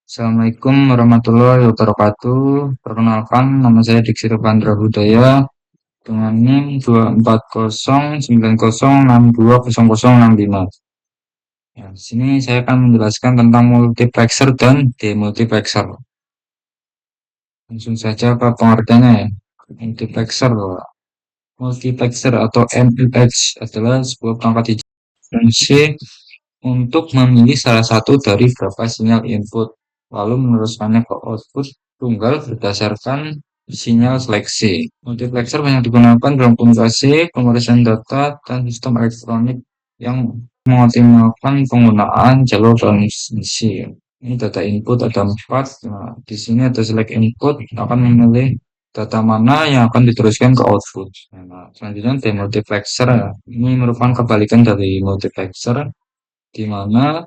Assalamualaikum warahmatullahi wabarakatuh. Perkenalkan, nama saya Diksi Rupandra Budaya dengan NIM 2409090620065. Ya, di sini saya akan menjelaskan tentang multiplexer dan demultiplexer. Langsung saja ke pengertiannya ya. Multiplexer, multiplexer atau MUX adalah sebuah perangkat digital fungsi untuk memilih salah satu dari beberapa sinyal input, lalu meneruskannya ke output tunggal berdasarkan sinyal seleksi. Multiplexer banyak digunakan dalam komunikasi, pemeriksaan data, dan sistem elektronik yang mengoptimalkan penggunaan jalur transmisi. Ini data input ada 4. Nah, di sini ada select input akan memilih data mana yang akan diteruskan ke output. Nah, selanjutnya demultiplexer. Ini merupakan kebalikan dari multiplexer, di mana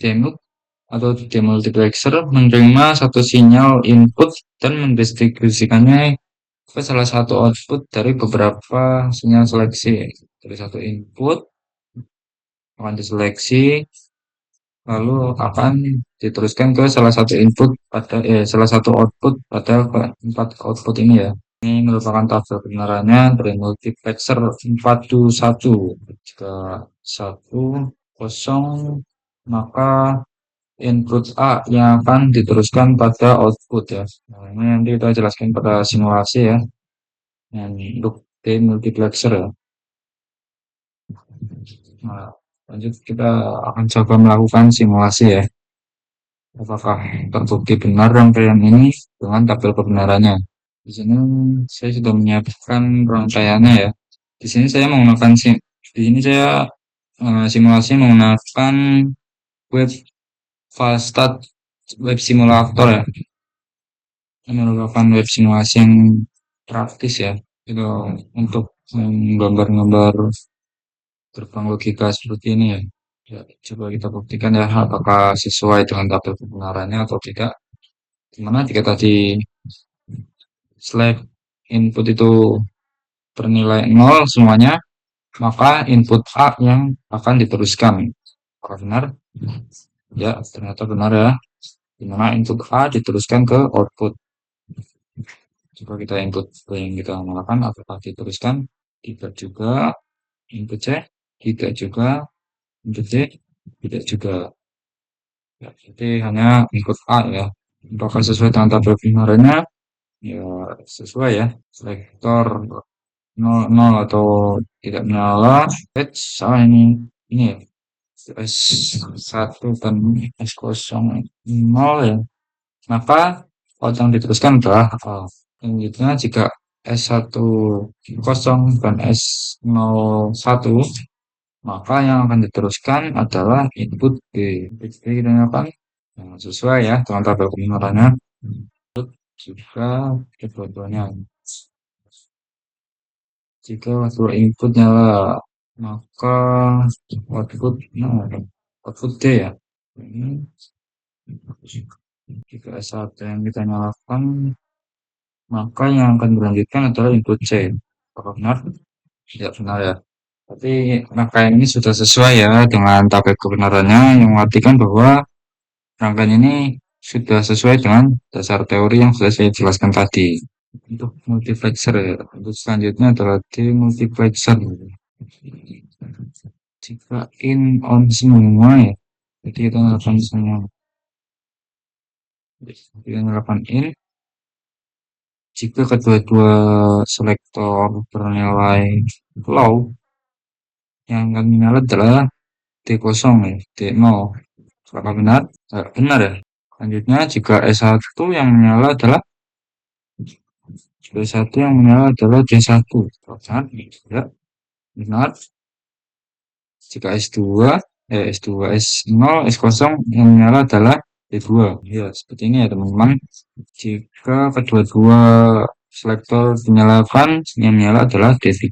demut atau demultiplexer menerima satu sinyal input dan mendistribusikannya ke salah satu output dari beberapa sinyal seleksi. Dari satu input akan diseleksi, lalu akan diteruskan ke salah satu input pada salah satu output pada keempat output ini ya. Ini merupakan tabel kebenarannya dari multiplexer 421. Jika 1 0, maka input A yang akan diteruskan pada output ya. Nah, ini nanti kita jelaskan pada simulasi ya. Yang untuk demultiplexer ya. Nah, lanjut kita akan coba melakukan simulasi ya. Apakah terbukti benar rangkaian ini dengan tabel kebenarannya. Di sini saya sudah menyiapkan rangkaiannya ya. Di sini saya menggunakan di sini saya simulasi menggunakan web Falstad web simulator ya. Ini merupakan web simulasi yang praktis ya. Itu untuk menggambar-gambar gerbang logika seperti ini ya. Ya, coba kita buktikan ya apakah sesuai dengan tabel kebenarannya atau tidak. Dimana jika tadi select input itu bernilai 0 semuanya, maka input A yang akan diteruskan. Apakah benar? Ya, ternyata benar ya. Dimana input A diteruskan ke output. Coba kita input yang kita melakukan apakah diteruskan? Tidak juga. Input C? Tidak juga. Input D? Tidak juga. Ya, jadi hanya input A ya. Apakah sesuai dengan tabel kebenarannya? Ya, sesuai ya. Selektor 00 atau tidak menyala. Salah ini. Ini ya. S1 dan S00 ya. Maka out yang diteruskan adalah selanjutnya jika S10 dan S01, maka yang akan diteruskan adalah input B. Input B kita apa? Nah, sesuai ya dengan tabel kebenarannya. Jika kedua-duanya. Jika kedua input nyala, maka output output D ya. Ini jika S1 yang kita nyalakan, maka yang akan dilanjutkan adalah input C. Apakah benar? Tidak benar ya. Tapi rangkaian ini sudah sesuai ya dengan tabel kebenarannya, yang mengartikan bahwa rangkaian ini sudah sesuai dengan dasar teori yang sudah saya jelaskan tadi. Untuk multiplexer ya. Untuk selanjutnya adalah demultiplexer. Jika in on semua ya, jadi kita nyalakan semua. Kita nyalakan in. Jika kedua-dua selektor bernilai low, yang akan menyala adalah D0 ya, D0. Apakah benar? Benar ya. Selanjutnya, jika S1 yang menyala adalah D1 yang menyala adalah D1. Benar? Tidak. Benar. Jika S2, S0, S0 yang menyala adalah D2. Ya, seperti ini ya teman-teman. Jika kedua-dua selektor dinyalakan, yang menyala adalah D3.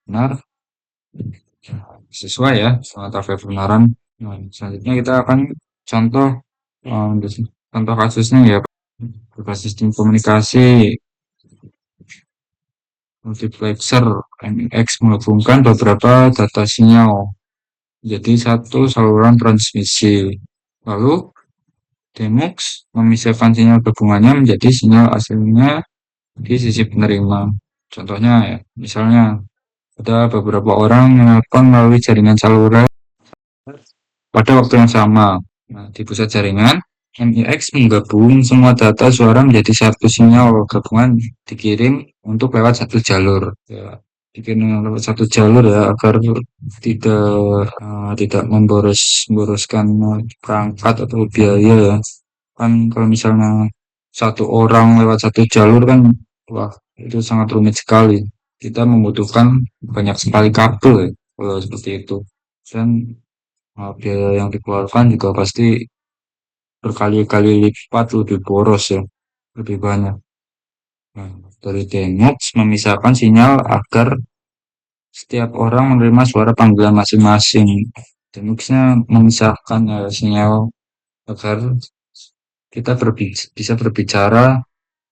Benar. Sesuai ya sama tabel kebenaran. Nah, selanjutnya kita akan contoh contoh kasusnya ya, berbasis sistem komunikasi multiplexer MX menghubungkan beberapa data sinyal jadi satu saluran transmisi. Lalu Demux memisahkan sinyal gabungannya menjadi sinyal aslinya di sisi penerima. Contohnya ya, misalnya ada beberapa orang menelpon melalui jaringan saluran pada waktu yang sama. Nah, di pusat jaringan, MIX menggabung semua data suara menjadi satu sinyal gabungan dikirim untuk lewat satu jalur. Ya, dikirim lewat satu jalur ya agar tidak memboroskan perangkat atau biaya ya. Kan kalau misalnya satu orang lewat satu jalur kan, wah itu sangat rumit sekali. Kita membutuhkan banyak sekali kabel ya, kalau seperti itu. Dan biaya yang dikeluarkan juga pasti berkali-kali lipat lebih boros ya, lebih banyak. Nah, dari Denox memisahkan sinyal agar setiap orang menerima suara panggilan masing-masing. Denoxnya memisahkan sinyal agar kita bisa berbicara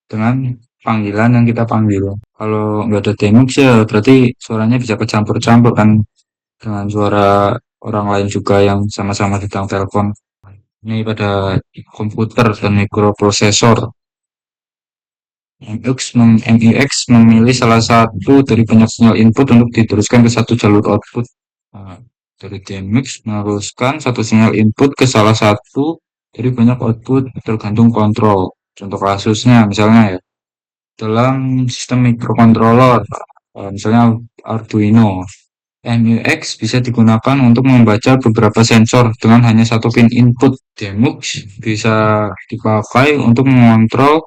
dengan panggilan yang kita panggil. Kalau nggak ada Denox ya berarti suaranya bisa kecampur-campur kan dengan suara orang lain juga yang sama-sama sedang telepon. Ini pada komputer dan mikroprosesor. MIX memilih salah satu dari banyak sinyal input untuk diteruskan ke satu jalur output. Nah, dari DMX meneruskan satu sinyal input ke salah satu dari banyak output tergantung kontrol. Contoh kasusnya misalnya ya, dalam sistem microcontroller, misalnya Arduino, MUX bisa digunakan untuk membaca beberapa sensor dengan hanya satu pin input. Demux bisa dipakai untuk mengontrol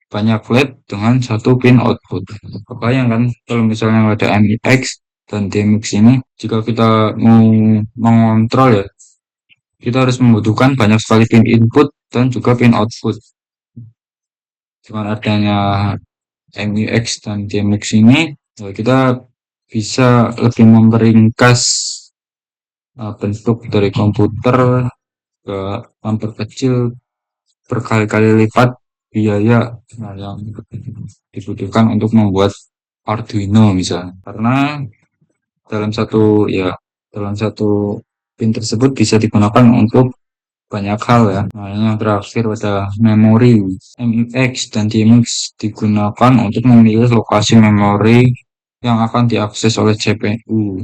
banyak LED dengan satu pin output. Kebayang kan kalau misalnya ada MUX dan Demux ini, jika kita mau mengontrol ya, kita harus membutuhkan banyak sekali pin input dan juga pin output. Dengan adanya MUX dan DMX ini, ya kita bisa lebih memperingkas bentuk dari komputer ke memperkecil berkali-kali lipat biaya yang dibutuhkan untuk membuat Arduino misalnya. Karena dalam satu ya dalam satu pin tersebut bisa digunakan untuk banyak hal ya. Nah, yang terakhir ada memori. MX dan DMX digunakan untuk memilih lokasi memori yang akan diakses oleh CPU.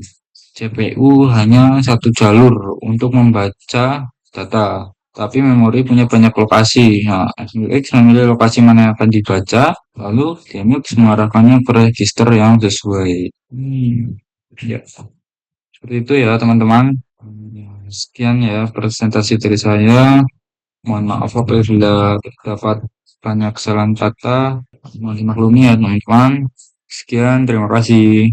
CPU hanya satu jalur untuk membaca data, tapi memori punya banyak lokasi. Nah, MX memilih lokasi mana yang akan dibaca, lalu DMX mengarahkannya ke register yang sesuai. Ya, seperti itu ya teman-teman. Sekian ya presentasi dari saya. Mohon maaf apabila terdapat banyak kesalahan kata. Mohon dimaklumi ya teman-teman. Sekian, terima kasih.